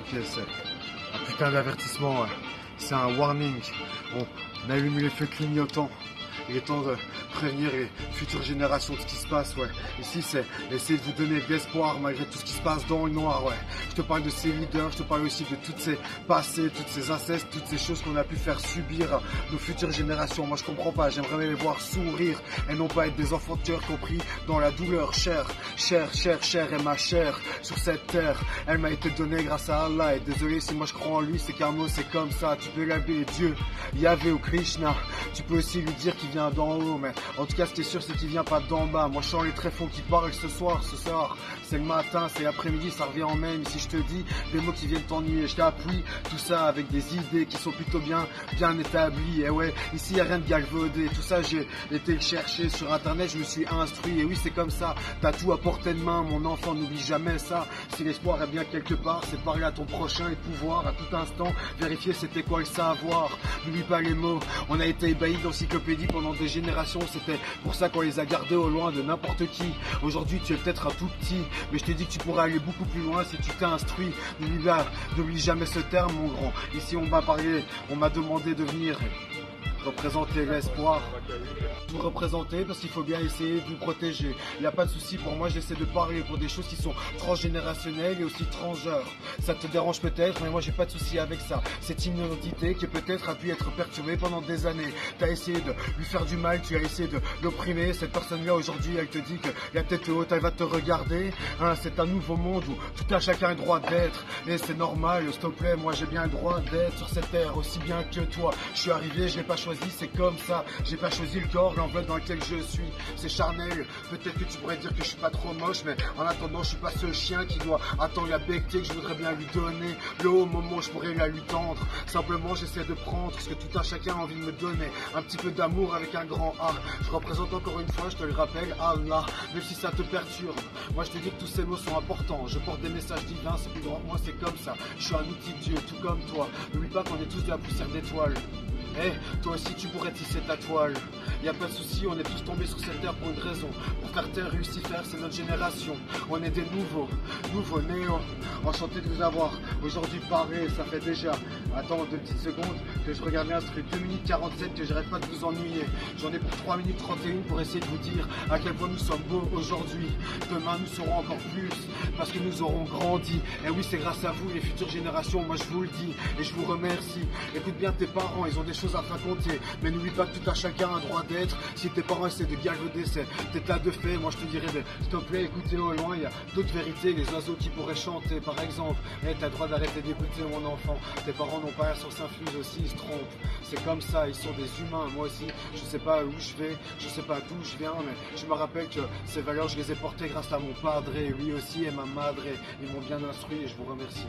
c'est un putain d'avertissement, ouais. C'est un warning. On allume les feux clignotants. Il est temps de prévenir les futures générations de ce qui se passe, ouais. Ici, c'est essayer de vous donner de l'espoir malgré tout ce qui se passe dans le noir, ouais. Je te parle de ces leaders, je te parle aussi de toutes ces passés, toutes ces incestes, toutes ces choses qu'on a pu faire subir à nos futures générations. Moi, je comprends pas, j'aimerais les voir sourire et non pas être des enfants de cœur compris dans la douleur. Chère est ma chair sur cette terre. Elle m'a été donnée grâce à Allah et désolé si moi je crois en lui, c'est qu'un mot, c'est comme ça. Tu peux l'appeler Dieu, Yahvé ou Krishna. Tu peux aussi lui dire qu'il vient d'en haut, mais en tout cas ce qui est sûr c'est qu'il vient pas d'en bas. Moi je sens les tréfonds qui parlent ce soir, c'est le matin, c'est l'après-midi, ça revient en même. Ici je te dis des mots qui viennent t'ennuyer, je t'appuie tout ça avec des idées qui sont plutôt bien établies. Et ouais, ici y a rien de galvaudé, tout ça j'ai été le chercher sur internet, je me suis instruit. Et oui c'est comme ça, t'as tout à portée de main mon enfant, n'oublie jamais ça. Si l'espoir est bien quelque part, c'est parler à ton prochain et pouvoir à tout instant vérifier c'était quoi le savoir. N'oublie pas les mots, on a été ébahis d'encyclopédie pendant des générations, c'était pour ça qu'on les a gardés au loin de n'importe qui. Aujourd'hui tu es peut-être un tout petit, mais je te dis que tu pourrais aller beaucoup plus loin si tu t'es instruit. N'oublie jamais ce terme mon grand. Ici on m'a parlé, on m'a demandé de venir représenter l'espoir. Vous représenter parce qu'il faut bien essayer de vous protéger. Il n'y a pas de souci pour moi, j'essaie de parler pour des choses qui sont transgénérationnelles et aussi transgenres. Ça te dérange peut-être, mais moi j'ai pas de souci avec ça. C'est une identité qui peut-être a pu être perturbée pendant des années. Tu as essayé de lui faire du mal, tu as essayé de l'opprimer. Cette personne-là aujourd'hui, elle te dit que la tête haute, elle va te regarder. Hein, c'est un nouveau monde où tout à chacun a le droit d'être. Et c'est normal, s'il te plaît, moi j'ai bien le droit d'être sur cette terre aussi bien que toi. Je suis arrivé, je l'ai pas choisi, c'est comme ça. J'ai pas choisi le corps, l'enveloppe dans lequel je suis. C'est charnel, peut-être que tu pourrais dire que je suis pas trop moche, mais en attendant, je suis pas ce chien qui doit attendre la becquée que je voudrais bien lui donner. Le haut moment où je pourrais la lui tendre. Simplement, j'essaie de prendre ce que tout un chacun a envie de me donner. Un petit peu d'amour avec un grand A. Je représente encore une fois, je te le rappelle, Allah. Même si ça te perturbe. Moi, je te dis que tous ces mots sont importants. Je porte des messages divins, c'est plus grand que moi, c'est comme ça. Je suis un outil de Dieu, tout comme toi. N'oublie pas qu'on est tous de la poussière d'étoiles. Eh, toi aussi tu pourrais tisser ta toile. Y a pas de souci, on est tous tombés sur cette terre pour une raison. Pour faire taire Lucifer, c'est notre génération. On est des nouveaux néo. Enchanté de vous avoir aujourd'hui parlé. Ça fait déjà, attends 2 petites secondes, que je regarde l'instru 2 minutes 47, que j'arrête pas de vous ennuyer. J'en ai pour 3 minutes 31 pour essayer de vous dire à quel point nous sommes beaux aujourd'hui. Demain nous serons encore plus, parce que nous aurons grandi. Et oui, c'est grâce à vous, les futures générations, moi je vous le dis. Et je vous remercie. Écoute bien tes parents, ils ont des choses à te raconter, mais n'oublie pas que tout un chacun a un droit d'être. Si tes parents essaient de galvauder cet état de fait, moi je te dirais s'il te plaît, écoutez au loin, il y a d'autres vérités, les oiseaux qui pourraient chanter par exemple. Mais t'as le droit d'arrêter d'écouter mon enfant. Tes parents n'ont pas la science infuse aussi, ils se trompent. C'est comme ça, ils sont des humains. Moi aussi, je sais pas où je vais, je sais pas d'où je viens, mais je me rappelle que ces valeurs, je les ai portées grâce à mon padre, lui aussi et ma madre. Ils m'ont bien instruit et je vous remercie.